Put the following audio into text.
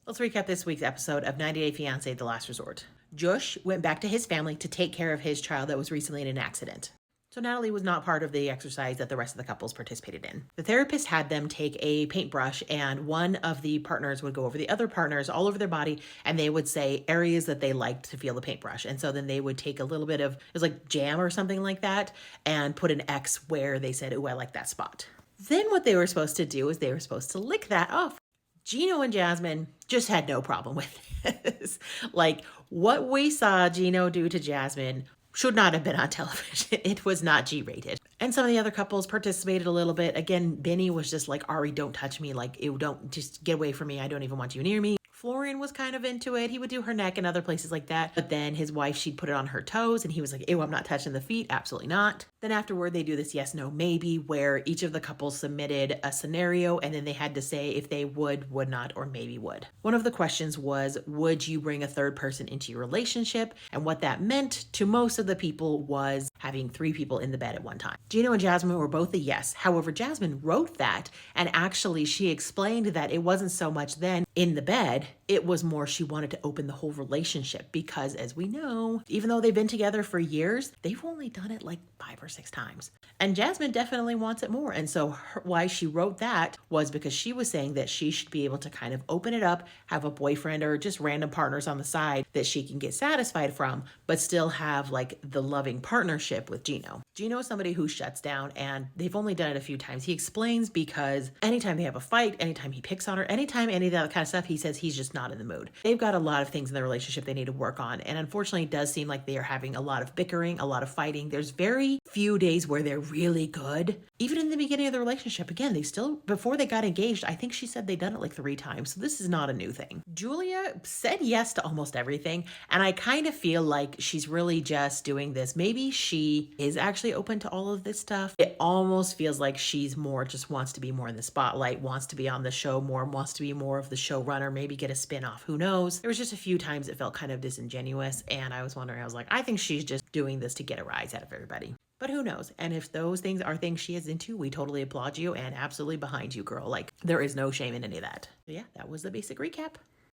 Let's recap this week's episode of 90 Day Fiancé The Last Resort. Josh went back to his family to take care of his child that was recently in an accident. So Natalie was not part of the exercise that the rest of the couples participated in. The therapist had them take a paintbrush, and one of the partners would go over the other partners all over their body, and they would say areas that they liked to feel the paintbrush. And so then they would take a little bit of, it was like jam or something like that, and put an X where they said, "Ooh, I like that spot." Then what they were supposed to do is they were supposed to lick that off. Gino and Jasmine just had no problem with this. Like, what we saw Gino do to Jasmine should not have been on television. It was not G-rated. And some of the other couples participated a little bit. Again, Benny was just like, "Ari, don't touch me. Like, ew, don't, just get away from me. I don't even want you near me." Florian was kind of into it. He would do her neck and other places like that. But then his wife, she'd put it on her toes, and he was like, "Ew, I'm not touching the feet." Absolutely not. Then afterward, they do this yes, no, maybe, where each of the couples submitted a scenario, and then they had to say if they would not, or maybe would. One of the questions was, would you bring a third person into your relationship? And what that meant to most of the people was having 3 people in the bed at one time. Gino and Jasmine were both a yes. However, Jasmine wrote that, and actually she explained that it wasn't so much then in the bed, it was more she wanted to open the whole relationship because, as we know, even though they've been together for years, they've only done it like 5 or 6 times. And Jasmine definitely wants it more. And so why she wrote that was because she was saying that she should be able to kind of open it up, have a boyfriend or just random partners on the side that she can get satisfied from, but still have like the loving partnership with Gino. Gino is somebody who shuts down, and they've only done it a few times. He explains because anytime they have a fight, anytime he picks on her, anytime any of that kind of stuff, he says he's just not in the mood. They've got a lot of things in their relationship they need to work on. And unfortunately, it does seem like they are having a lot of bickering, a lot of fighting. There's very few days where they're really good. Even in the beginning of the relationship, again, they still, before they got engaged, I think she said they'd done it like 3 times. So this is not a new thing. Julia said yes to almost everything. And I kind of feel like she's really just doing this. Maybe she is actually open to all of this stuff. It almost feels like she's more, just wants to be more in the spotlight, wants to be on the show more, wants to be more of the showrunner, maybe get a spin-off. Who knows? There was just a few times it felt kind of disingenuous. And I was wondering, I was like, I think she's just doing this to get a rise out of everybody. But who knows? And if those things are things she is into, we totally applaud you and absolutely behind you, girl. Like, there is no shame in any of that. So yeah, that was the basic recap.